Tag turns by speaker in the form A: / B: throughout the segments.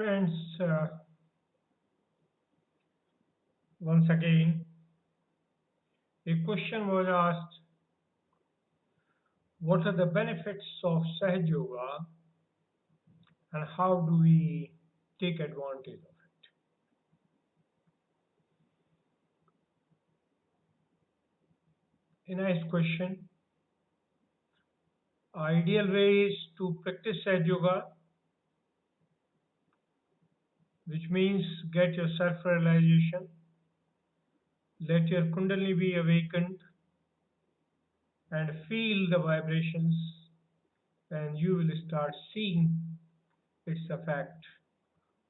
A: Friends, once again, a question was asked, what are the benefits of Sahaj Yoga and how do we take advantage of it? A nice question. Ideal ways to practice Sahaj Yoga, which means get your self-realization, let your Kundalini be awakened and feel the vibrations, and you will start seeing its effect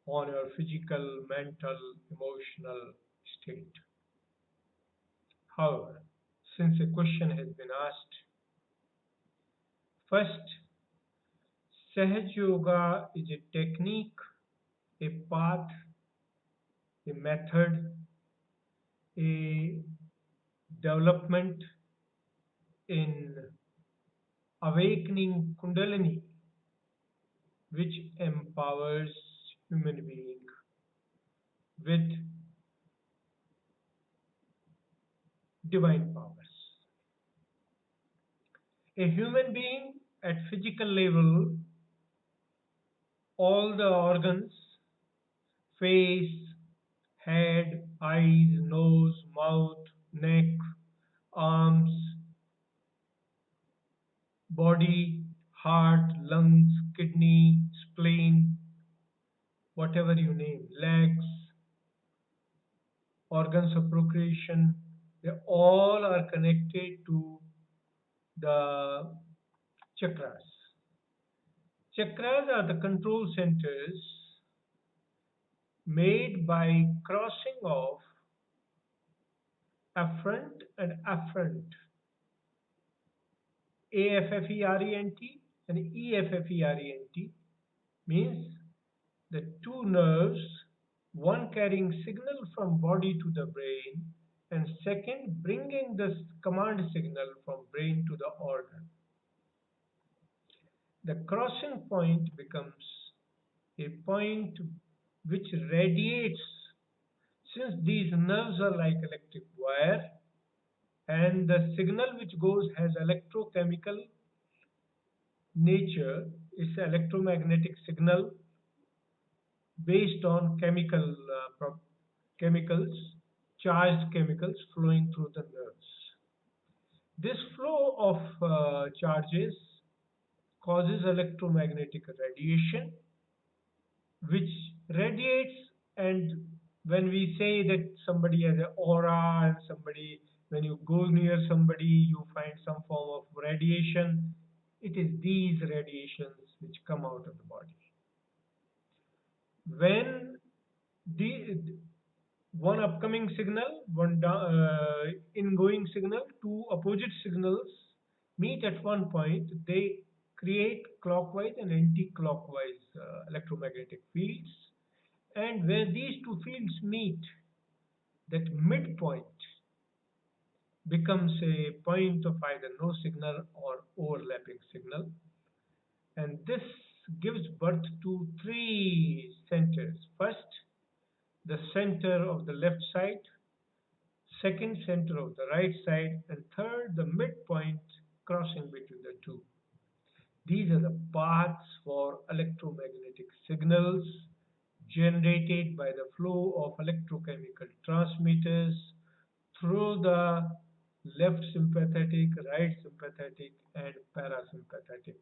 A: on your physical, mental, emotional state. However, since a question has been asked, first, Sahaj Yoga is a technique, a path, a method, a development in awakening Kundalini, which empowers human being with divine powers. A human being at physical level, all the organs, face, head, eyes, nose, mouth, neck, arms, body, heart, lungs, kidney, spleen, whatever you name, legs, organs of procreation, they all are connected to the chakras. Chakras are the control centers made by crossing of afferent and afferent, AFFERENT and EFFERENT means the two nerves, one carrying signal from body to the brain, and second bringing the command signal from brain to the organ. The crossing point becomes a point which radiates, since these nerves are like electric wire, and the signal which goes has electrochemical nature, is electromagnetic signal based on chemicals, charged chemicals flowing through the nerves. This flow of charges causes electromagnetic radiation, which radiates, and when we say that somebody has an aura and somebody, when you go near somebody, you find some form of radiation, it is these radiations which come out of the body. When the one upcoming signal, one ingoing signal, two opposite signals meet at one point, they create clockwise and anti-clockwise electromagnetic fields. And where these two fields meet, that midpoint becomes a point of either no signal or overlapping signal. And this gives birth to three centers. First, the center of the left side, second center of the right side, and third the midpoint crossing between the two. These are the paths for electromagnetic signals generated by the flow of electrochemical transmitters through the left sympathetic, right sympathetic, and parasympathetic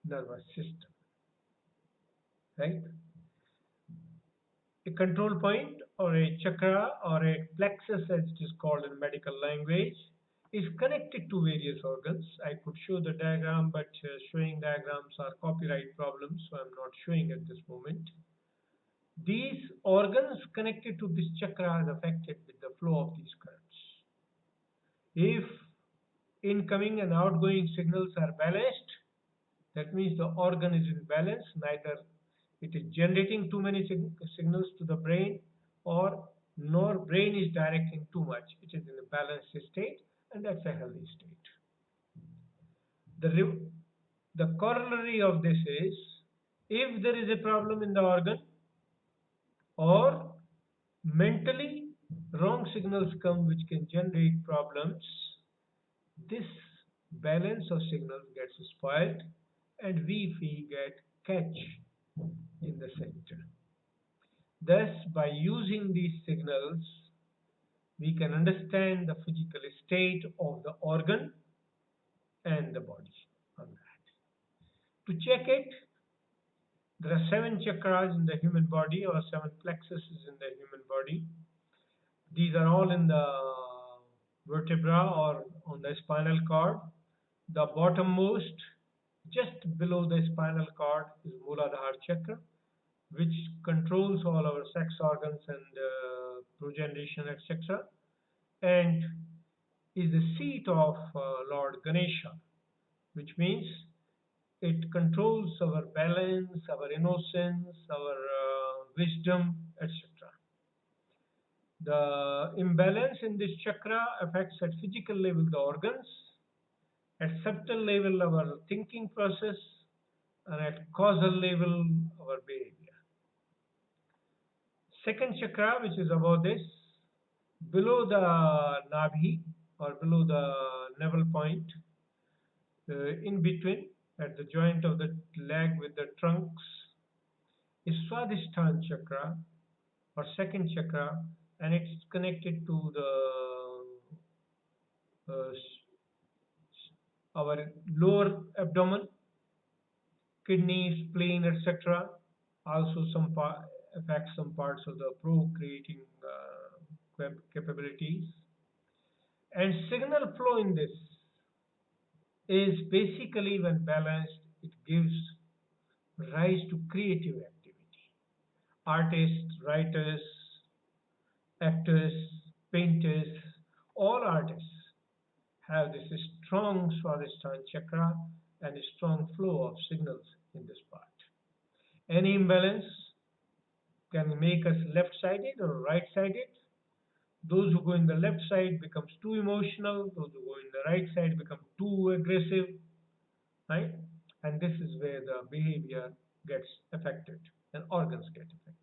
A: nervous system. Right? A control point or a chakra or a plexus, as it is called in medical language, is connected to various organs. I could show the diagram, but showing diagrams are copyright problems, so I'm not showing at this moment. These organs connected to this chakra are affected with the flow of these currents. If incoming and outgoing signals are balanced, that means the organ is in balance, neither it is generating too many signals to the brain, or nor brain is directing too much. It is in a balanced state, and that's a healthy state. The corollary of this is If there is a problem in the organ or mentally wrong signals come which can generate problems, this balance of signals gets spoiled and we get catch in the center. Thus, by using these signals, we can understand the physical state of the organ and the body on that. To check it, there are seven chakras in the human body or seven plexuses in the human body. These are all in the vertebra or on the spinal cord. The bottommost, just below the spinal cord, is Mooladhara chakra, which controls all our sex organs and progeneration, etc., and is the seat of Lord Ganesha, which means it controls our balance, our innocence, our wisdom, etc. The imbalance in this chakra affects at physical level the organs, at subtle level our thinking process, and at causal level our behavior. Second chakra, which is above this, below the nabhi or below the navel point, in between, at the joint of the leg with the trunks, is Swadhisthana chakra or second chakra, and it's connected to uh, our lower abdomen, kidneys, spleen, etc. Also, affects some parts of the procreating capabilities. And signal flow in this is basically when balanced, it gives rise to creative activity. Artists, writers, actors, painters, all artists have this strong Swadhisthana chakra and a strong flow of signals in this part. Any imbalance can make us left-sided or right-sided. Those who go in the left side becomes too emotional. Those who go in the right side become too aggressive, right? And this is where the behavior gets affected and organs get affected.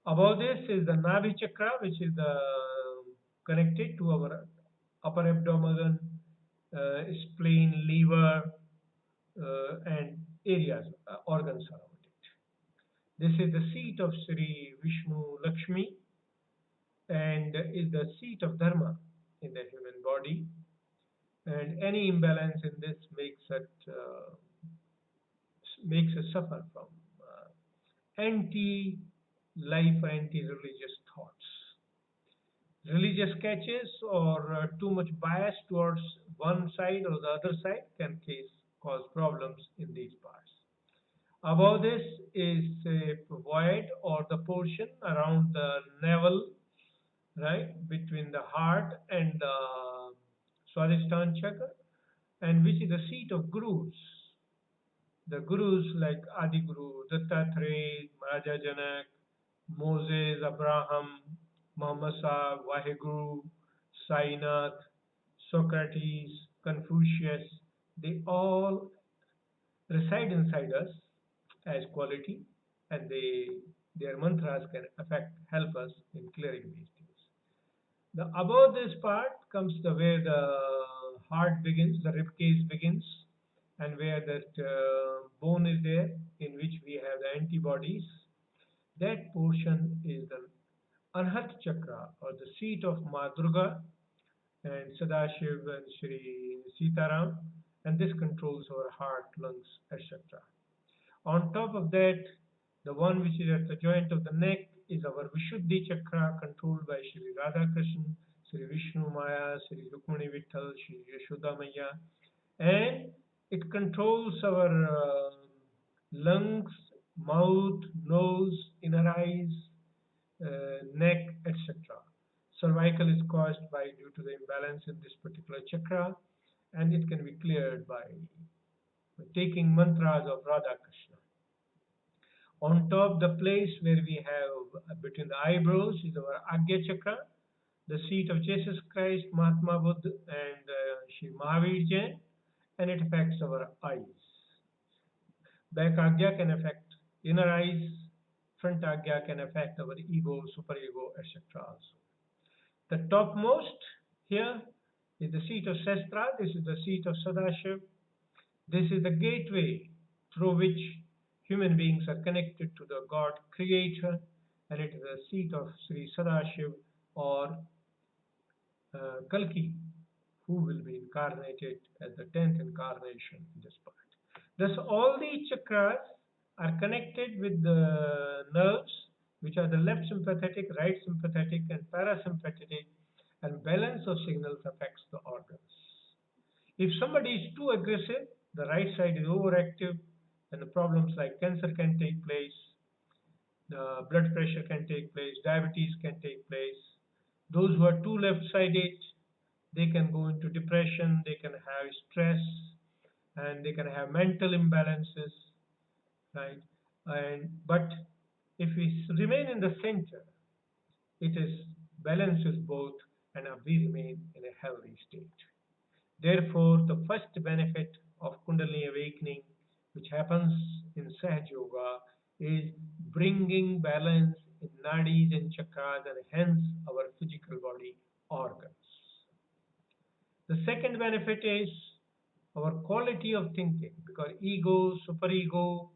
A: Above this is the Nabi chakra, which is connected to our upper abdomen, spleen, liver, and areas, organs around it. This is the seat of Sri Vishnu Lakshmi and is the seat of Dharma in the human body. And any imbalance in this makes us suffer from anti-life or anti-religious thoughts. Religious catches or too much bias towards one side or the other side can cause problems in these parts. Above this is a void or the portion around the navel, right, between the heart and the Swadhisthana chakra, and which is the seat of gurus. The gurus like Adi Guru, Dattatreya, Maharaja Janak, Moses, Abraham, Muhammad Sahib, Vaheguru, Sainath, Socrates, Confucius, they all reside inside us as quality, and their mantras can help us in clearing these things. The above this part comes where the heart begins, the rib cage begins, and where that bone is there, in which we have the antibodies. That portion is the Anhat chakra, or the seat of Ma Durga and Sadashiv and Sri Sitaram, and this controls our heart, lungs, etc. On top of that, the one which is at the joint of the neck is our Vishuddhi chakra, controlled by Sri Radha Krishna, Sri Vishnu Maya, Sri Rukmani Vittal, Sri Yashoda Maya, and it controls our lungs, mouth, nose, inner eyes, neck, etc. Cervical is caused by due to the imbalance in this particular chakra, and it can be cleared by taking mantras of Radha Krishna. On top, the place where we have between the eyebrows is our Agya chakra, the seat of Jesus Christ, Mahatma Buddha, and Sri Mahavir Jain, and it affects our eyes. Back agya can affect inner eyes, front agya can affect our ego, superego, etc. also. The topmost here is the seat of Shastra, this is the seat of Sadashiv. This is the gateway through which human beings are connected to the God Creator, and it is the seat of Sri Sadashiv or Kalki, who will be incarnated as the 10th incarnation in this part. Thus, all these chakras are connected with the nerves, which are the left sympathetic, right sympathetic, and parasympathetic, and balance of signals affects the organs. If somebody is too aggressive, the right side is overactive, and the problems like cancer can take place, the blood pressure can take place, diabetes can take place. Those who are too left-sided, they can go into depression, they can have stress, and they can have mental imbalances, right? And but if we remain in the center, it is balances both, and we remain in a healthy state. Therefore, the first benefit of Kundalini awakening, which happens in Sahaj Yoga, is bringing balance in nadis and chakras and hence our physical body organs. The second benefit is our quality of thinking because ego, superego,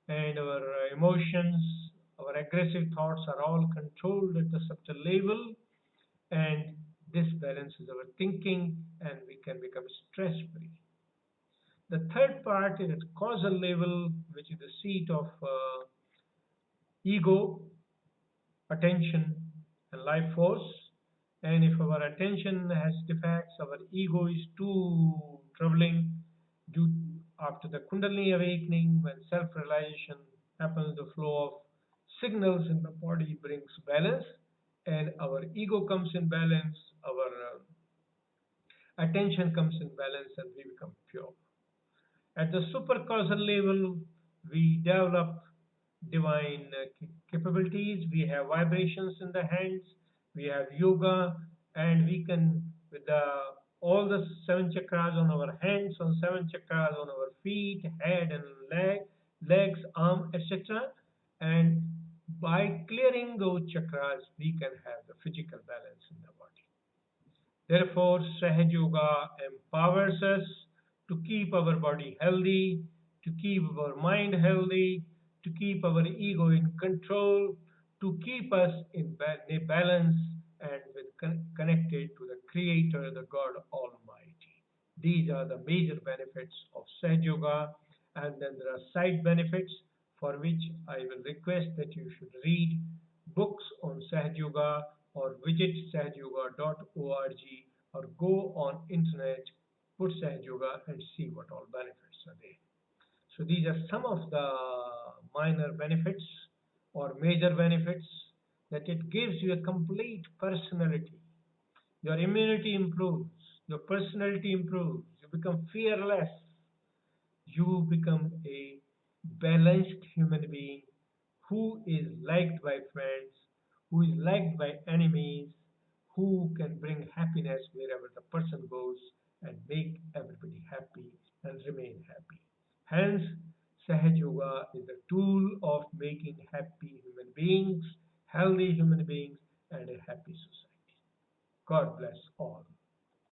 A: and our emotions, our aggressive thoughts are all controlled at the subtle level, and this balances our thinking and we can become stress free. The third part is at causal level, which is the seat of ego, attention, and life force. And if our attention has defects, our ego is too troubling. Due after the Kundalini awakening, when self-realization happens, the flow of signals in the body brings balance, and our ego comes in balance, our attention comes in balance, and we become pure. At the supercausal level, we develop divine capabilities. We have vibrations in the hands. We have yoga, and we can with all the seven chakras on our hands, on seven chakras on our feet, head, and legs, arm, etc. And by clearing those chakras, we can have the physical balance in the body. Therefore, Sahaj Yoga empowers us to keep our body healthy, to keep our mind healthy, to keep our ego in control, to keep us in balance and connected to the Creator, the God Almighty. These are the major benefits of Sahaj Yoga, and then there are side benefits for which I will request that you should read books on Sahaj Yoga or visit sahajyoga.org or go on internet, put Sahaj Yoga and see what all benefits are there. So these are some of the minor benefits or major benefits that it gives you a complete personality. Your immunity improves, your personality improves, you become fearless, you become a balanced human being who is liked by friends, who is liked by enemies, who can bring happiness wherever the person goes and make everybody happy and remain happy. Hence, Sahaj Yoga is a tool of making happy human beings, healthy human beings, and a happy society. God bless.